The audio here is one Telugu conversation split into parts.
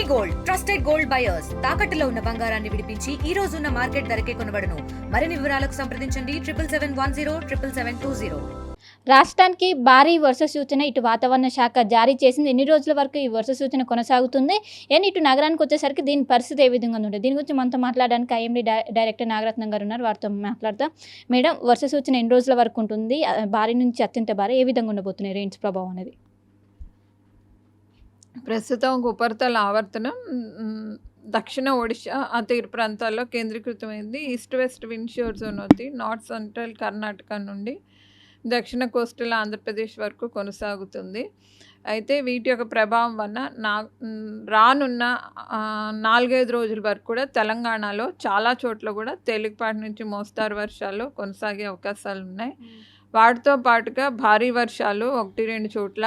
గోల్డ్ ట్రస్టెడ్ గోల్డ్ బయర్స్ తాకట్టులో ఉన్న బంగారాన్ని విడిపించి ఈ రోజు ఉన్న మార్కెట్ ధరకే కొనబడును. మరిన్ని వివరాలకు సంప్రదించండి 77107720. రాష్ట్రానికి భారీ వర్ష సూచన ఇటు వాతావరణ శాఖ జారీ చేసింది. ఎన్ని రోజుల వరకు ఈ వర్ష సూచన కొనసాగుతుంది, ఇటు నగరానికి వచ్చేసరికి దీని పరిస్థితి ఏ విధంగా ఉంటుంది, దీని గురించి మనతో మాట్లాడడానికి ఐఎండీ డైరెక్టర్ నాగరత్నం గారు ఉన్నారు. వారితో మాట్లాడతాం. మేడం, వర్ష సూచన ఎన్ని రోజుల వరకు ఉంటుంది, భారీ నుంచి అత్యంత భారీ ఏ విధంగా ఉండబోతున్నాయి రెయిన్స్ ప్రభావం అనేది? ప్రస్తుతం ఉపరితల ఆవర్తనం దక్షిణ ఒడిశా ఆ తీర ప్రాంతాల్లో కేంద్రీకృతమైంది. ఈస్ట్ వెస్ట్ విండ్ షోర్ జోన్ ఉంది. నార్త్ సెంట్రల్ కర్ణాటక నుండి దక్షిణ కోస్టల్ ఆంధ్రప్రదేశ్ వరకు కొనసాగుతుంది. అయితే వీటి యొక్క ప్రభావం వలన రానున్న 4-5 రోజుల వరకు కూడా తెలంగాణలో చాలా చోట్ల కూడా తేలికపాటి నుంచి మోస్తారు వర్షాలు కొనసాగే అవకాశాలు ఉన్నాయి. వాటితో పాటుగా భారీ వర్షాలు 1-2 చోట్ల,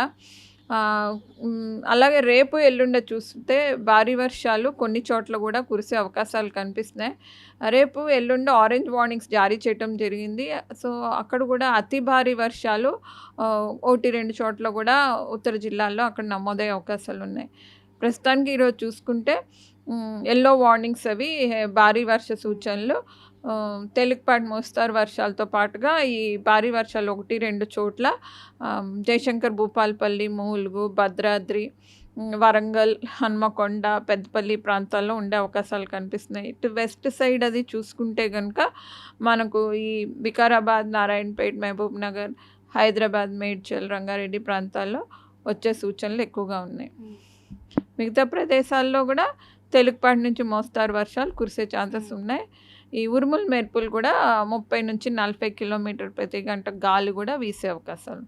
అలాగే రేపు ఎల్లుండి చూస్తే భారీ వర్షాలు కొన్ని చోట్ల కూడా కురిసే అవకాశాలు కనిపిస్తున్నాయి. రేపు ఎల్లుండి ఆరెంజ్ వార్నింగ్స్ జారీ చేయడం జరిగింది. సో అక్కడ కూడా అతి భారీ వర్షాలు 1-2 చోట్ల కూడా ఉత్తర జిల్లాల్లో అక్కడ నమోదయ్యే అవకాశాలు ఉన్నాయి. ప్రస్తుతానికి ఈరోజు చూసుకుంటే ఎల్లో వార్నింగ్స్ అవి భారీ వర్ష సూచనలు, తేలికపాటి మోస్తారు వర్షాలతో పాటుగా ఈ భారీ వర్షాలు 1-2 చోట్ల జయశంకర్, భూపాలపల్లి, ములుగు, భద్రాద్రి, వరంగల్, హన్మకొండ, పెద్దపల్లి ప్రాంతాల్లో ఉండే అవకాశాలు కనిపిస్తున్నాయి. ఇటు వెస్ట్ సైడ్ అది చూసుకుంటే కనుక మనకు ఈ వికారాబాద్, నారాయణపేట్, మహబూబ్ నగర్, హైదరాబాద్, మేడ్చల్, రంగారెడ్డి ప్రాంతాల్లో వచ్చే సూచనలు ఎక్కువగా ఉన్నాయి. మిగతా ప్రదేశాల్లో కూడా తేలికపాటి నుంచి మోస్తారు వర్షాలు కురిసే ఛాన్సెస్ ఉన్నాయి. ఈ ఉరుములు మెరుపులు కూడా 30-40 కిలోమీటర్ ప్రతి గంట గాలి కూడా వీసే అవకాశాలు.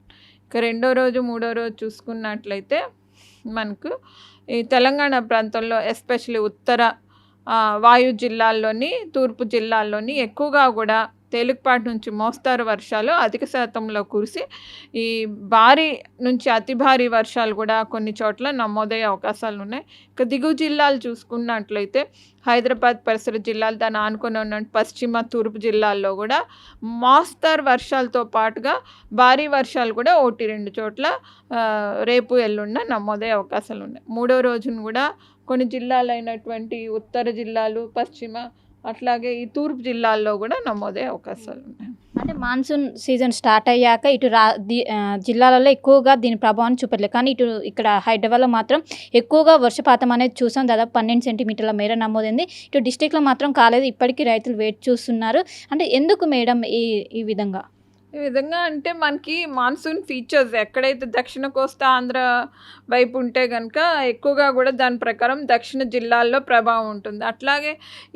ఇక రెండో రోజు, మూడో రోజు చూసుకున్నట్లయితే మనకు ఈ తెలంగాణ ప్రాంతంలో ఎస్పెషల్లీ ఉత్తర వాయు జిల్లాల్లోని, తూర్పు జిల్లాల్లోని ఎక్కువగా కూడా తేలికపాటి నుంచి మోస్తారు వర్షాలు అధిక శాతంలో కురిసి ఈ భారీ నుంచి అతి భారీ వర్షాలు కూడా కొన్ని చోట్ల నమోదయ్యే అవకాశాలు ఉన్నాయి. ఇక దిగువ జిల్లాలు చూసుకున్నట్లయితే హైదరాబాద్ పరిసర జిల్లాలు, దాన్ని ఆనుకొని ఉన్న పశ్చిమ, తూర్పు జిల్లాల్లో కూడా మోస్తారు వర్షాలతో పాటుగా భారీ వర్షాలు కూడా 1-2 చోట్ల రేపు ఎల్లుండి నమోదయ్యే అవకాశాలు ఉన్నాయి. మూడో రోజున కూడా కొన్ని జిల్లాలైనటువంటి ఉత్తర జిల్లాలు, పశ్చిమ, అట్లాగే ఈ తూర్పు జిల్లాల్లో కూడా నమోదయ్యే అవకాశాలు ఉన్నాయి. అంటే మాన్సూన్ సీజన్ స్టార్ట్ అయ్యాక ఇటు జిల్లాలలో ఎక్కువగా దీని ప్రభావాన్ని చూపట్లేదు, కానీ ఇక్కడ హైదరాబాద్లో మాత్రం ఎక్కువగా వర్షపాతం అనేది చూసాం. దాదాపు 12 సెంటీమీటర్ల మేర నమోదైంది. ఇటు డిస్టిక్లో మాత్రం కాలేదు. ఇప్పటికీ రైతులు వెయిట్ చూస్తున్నారు. అంటే ఎందుకు మేడం ఈ విధంగా? ఈ విధంగా అంటే మనకి మాన్సూన్ ఫీచర్స్ ఎక్కడైతే దక్షిణ కోస్తా ఆంధ్ర వైపు ఉంటే కనుక ఎక్కువగా కూడా దాని ప్రకారం దక్షిణ జిల్లాల్లో ప్రభావం ఉంటుంది. అట్లాగే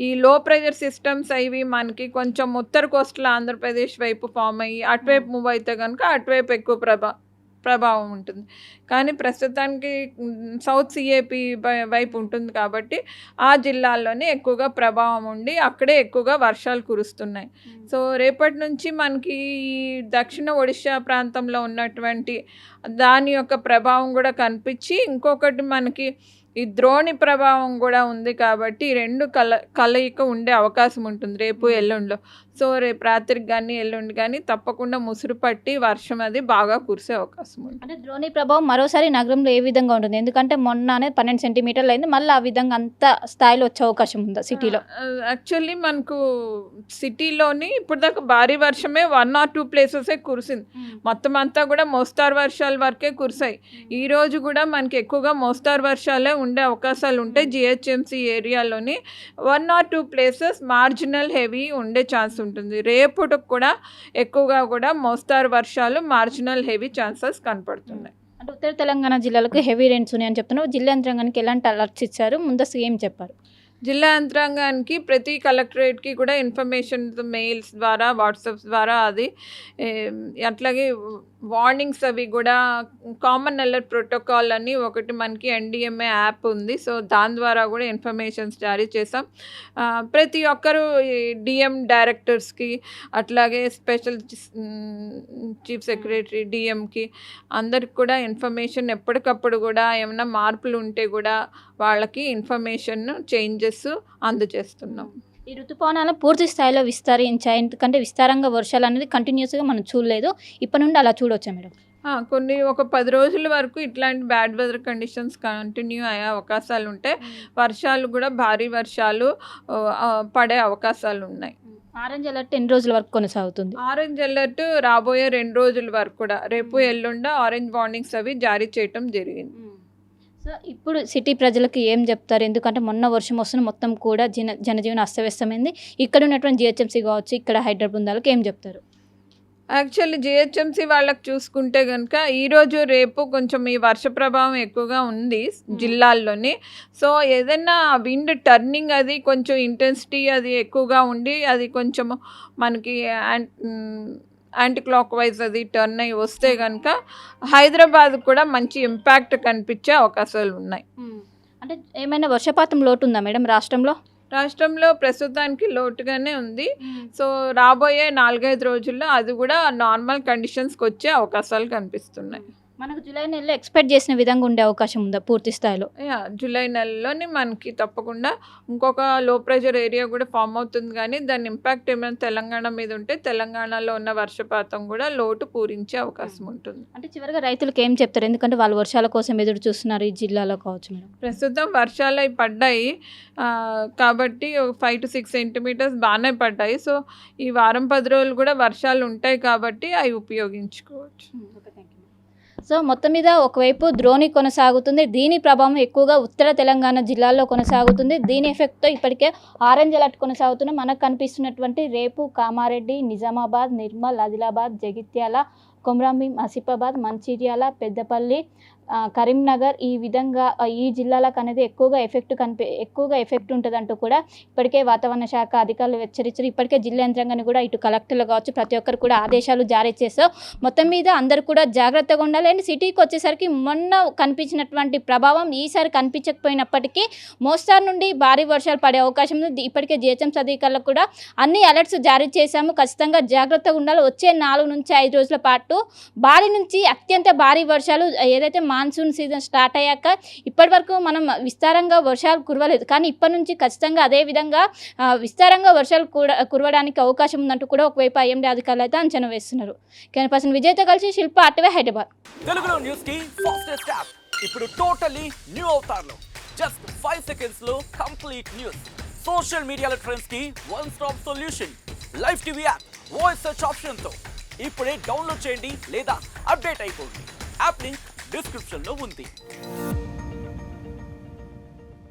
ఈ లో ప్రెషర్ సిస్టమ్స్ అవి మనకి కొంచెం ఉత్తర కోస్టల్ ఆంధ్రప్రదేశ్ వైపు ఫామ్ అయ్యి అటువైపు మూవ్ అయితే కనుక అటువైపు ఎక్కువ ప్రభావం ఉంటుంది. కానీ ప్రస్తుతానికి సౌత్ సిఏపి వైపు ఉంటుంది కాబట్టి ఆ జిల్లాల్లోనే ఎక్కువగా ప్రభావం ఉండి అక్కడే ఎక్కువగా వర్షాలు కురుస్తున్నాయి. సో రేపటి నుంచి మనకి ఈ దక్షిణ ఒడిశా ప్రాంతంలో ఉన్నటువంటి దాని యొక్క ప్రభావం కూడా కనిపించి, ఇంకొకటి మనకి ఈ ద్రోణి ప్రభావం కూడా ఉంది కాబట్టి రెండు కలయిక ఉండే అవకాశం ఉంటుంది రేపు ఎల్లుండిలో. సో రేపు రాత్రికి కానీ ఎల్లుండి కానీ తప్పకుండా ముసురు పట్టి వర్షం అది బాగా కురిసే అవకాశం ఉంది. అంటే ద్రోణి ప్రభావం మరోసారి నగరంలో ఏ విధంగా ఉంటుంది? ఎందుకంటే మొన్ననే 12 సెంటీమీటర్లు అయింది, మళ్ళీ ఆ విధంగా అంత స్థాయిలో వచ్చే అవకాశం ఉందా సిటీలో? యాక్చువల్లీ మనకు సిటీలోని ఇప్పుడు దాకా భారీ వర్షమే 1 or 2 ప్లేసెసే కురిసింది. మొత్తం అంతా కూడా మోస్తారు వర్షాల వరకే కురిసాయి. ఈరోజు కూడా మనకి ఎక్కువగా మోస్తారు వర్షాలే ఉండే అవకాశాలు ఉంటాయి. జిహెచ్ఎంసీ ఏరియాలోని 1 or 2 ప్లేసెస్ మార్జినల్ హెవీ ఉండే ఛాన్స్ ఉంటుంది. రేపటికి కూడా ఎక్కువగా కూడా మోస్తారు వర్షాలు, మార్జినల్ హెవీ ఛాన్సెస్ కనపడుతున్నాయి. అంటే ఉత్తర తెలంగాణ జిల్లాలకు హెవీ రెయిన్స్ ఉన్నాయని చెప్తున్నారు. జిల్లా యంత్రాంగానికి ఎలాంటి అలర్ట్స్ ఇచ్చారు, ముందస్తు ఏం చెప్పారు? జిల్లా యంత్రాంగానికి ప్రతి కలెక్టరేట్కి కూడా ఇన్ఫర్మేషన్ మెయిల్స్ ద్వారా, వాట్సాప్స్ ద్వారా అది అట్లాగే వార్నింగ్స్ అవి కూడా కామన్ అలర్ట్ ప్రోటోకాల్ అని ఒకటి మనకి NDMA యాప్ ఉంది. సో దాని ద్వారా కూడా ఇన్ఫర్మేషన్స్ జారీ చేసాం. ప్రతి ఒక్కరు DM డైరెక్టర్స్కి, అట్లాగే స్పెషల్ చీఫ్ సెక్రటరీ DMకి అందరికి కూడా ఇన్ఫర్మేషన్ ఎప్పటికప్పుడు కూడా ఏమైనా మార్పులు ఉంటే కూడా వాళ్ళకి ఇన్ఫర్మేషన్ చేంజెస్ అందజేస్తున్నాం. ఈ ఋతుపవనాలను పూర్తి స్థాయిలో విస్తరించాయి, ఎందుకంటే విస్తారంగా వర్షాలు అనేది కంటిన్యూస్గా మనం చూడలేదు. ఇప్పటి నుండి అలా చూడవచ్చా మేడం? కొన్ని ఒక 10 రోజుల వరకు ఇట్లాంటి బ్యాడ్ వెదర్ కండిషన్స్ కంటిన్యూ అయ్యే అవకాశాలు ఉంటాయి. వర్షాలు కూడా భారీ వర్షాలు పడే అవకాశాలు ఉన్నాయి. ఆరెంజ్ అలర్ట్ ఎన్ని రోజుల వరకు కొనసాగుతుంది? ఆరెంజ్ అలర్ట్ రాబోయే 2 రోజుల వరకు కూడా రేపు ఎల్లుండ ఆరెంజ్ వార్నింగ్స్ అవి జారీ చేయటం జరిగింది. సో ఇప్పుడు సిటీ ప్రజలకు ఏం చెప్తారు? ఎందుకంటే మొన్న వర్షం వస్తున్న మొత్తం కూడా జనజీవనం అస్తవ్యస్తమైంది. ఇక్కడ ఉన్నటువంటి జిహెచ్ఎంసీ కావచ్చు, ఇక్కడ హైడ్రా బృందాలకు ఏం చెప్తారు? యాక్చువల్లీ జిహెచ్ఎంసీ వాళ్ళకి చూసుకుంటే కనుక ఈరోజు రేపు కొంచెం ఈ వర్ష ప్రభావం ఎక్కువగా ఉంది జిల్లాల్లోని. సో ఏదైనా విండ్ టర్నింగ్ అది కొంచెం ఇంటెన్సిటీ అది ఎక్కువగా ఉండి అది కొంచెం మనకి యాంటీ క్లాక్ వైజ్ అది టర్న్ అయ్యి వస్తే కనుక హైదరాబాద్ కూడా మంచి ఇంపాక్ట్ కనిపించే అవకాశాలు ఉన్నాయి. అంటే ఏమైనా వర్షపాతం లోటు ఉందా మేడం రాష్ట్రంలో? రాష్ట్రంలో ప్రస్తుతానికి లోటుగానే ఉంది. సో రాబోయే 4-5 రోజుల్లో అది కూడా నార్మల్ కండిషన్స్కి వచ్చే అవకాశాలు కనిపిస్తున్నాయి. మనకు జూలై నెలలో ఎక్స్పెక్ట్ చేసిన విధంగా ఉండే అవకాశం ఉందా పూర్తి స్థాయిలో? జూలై నెలలోని మనకి తప్పకుండా ఇంకొక లో ప్రెషర్ ఏరియా కూడా ఫామ్ అవుతుంది, కానీ దాని ఇంపాక్ట్ ఏమైనా తెలంగాణ మీద ఉంటే తెలంగాణలో ఉన్న వర్షపాతం కూడా లోటు పూరించే అవకాశం ఉంటుంది. అంటే చివరిగా రైతులకు ఏం చెప్తారు? ఎందుకంటే వాళ్ళు వర్షాల కోసం ఎదురు చూస్తున్నారు ఈ జిల్లాలో కావచ్చు మేడం. ప్రస్తుతం వర్షాలు అవి పడ్డాయి కాబట్టి 5 to 6 సెంటీమీటర్స్ బాగానే పడ్డాయి. సో ఈ వారం 10 రోజులు కూడా వర్షాలు ఉంటాయి కాబట్టి అవి ఉపయోగించుకోవచ్చు. సో మొత్తం మీద ఒకవైపు ద్రోణి కొనసాగుతుంది. దీని ప్రభావం ఎక్కువగా ఉత్తర తెలంగాణ జిల్లాల్లో కొనసాగుతుంది. దీని ఎఫెక్ట్తో ఇప్పటికే ఆరెంజ్ అలర్ట్ కొనసాగుతున్న మనకు కనిపిస్తున్నటువంటి రేపు కామారెడ్డి, నిజామాబాద్, నిర్మల్, ఆదిలాబాద్, జగిత్యాల, కొమరంభీం, ఆసిఫాబాద్, మంచిర్యాల, పెద్దపల్లి, కరీంనగర్ ఈ విధంగా ఈ జిల్లాలకు అనేది ఎక్కువగా ఎఫెక్ట్ ఉంటుందంటూ కూడా ఇప్పటికే వాతావరణ శాఖ అధికారులు హెచ్చరించారు. ఇప్పటికే జిల్లా యంత్రాంగాన్ని కూడా ఇటు కలెక్టర్లు కావచ్చు ప్రతి ఒక్కరు కూడా ఆదేశాలు జారీ చేశారు. మొత్తం మీద అందరూ కూడా జాగ్రత్తగా ఉండాలి. అండ్ సిటీకి వచ్చేసరికి మొన్న కనిపించినటువంటి ప్రభావం ఈసారి కనిపించకపోయినప్పటికీ మోస్తారు నుండి భారీ వర్షాలు పడే అవకాశం ఉంది. ఇప్పటికే జిహెచ్ఎంసీ అధికారులకు కూడా అన్ని అలర్ట్స్ జారీ చేశాము. ఖచ్చితంగా జాగ్రత్తగా ఉండాలి. వచ్చే 4 నుంచి 5 రోజుల పాటు భారీ నుంచి అత్యంత భారీ వర్షాలు ఏదైతే మాన్సూన్ సీజన్ స్టార్ట్ అయ్యాక ఇప్పటి వరకు మనం విస్తారంగా వర్షాలు కురవలేదు, కానీ ఇప్పటి నుంచి ఖచ్చితంగా అదే విధంగా విస్తారంగా వర్షాలు కురవడానికి అవకాశం ఉందంటూ కూడా ఒకవైపు ఐఎండీ అధికారులు అయితే అంచనా వేస్తున్నారు. కెమెరా విజయ్తో కలిసి శిల్ప, ఆర్టీవీ, హైదరాబాద్. తెలుగులో న్యూస్ కి ఫాస్టెస్ట్ యాప్ ఇప్పుడు టోటల్లీ న్యూ అవతార్లో జస్ట్ 5 సెకండ్స్ లో కంప్లీట్ న్యూస్. సోషల్ మీడియాలో ట్రెండ్స్ కి one stop solution. Live TV app voice search option తో ఇప్పుడే డౌన్లోడ్ చేయండి లేదా అప్డేట్ అయిపోండి. యాప్ లింక్ డిస్క్రిప్షన్ లో ఉంది.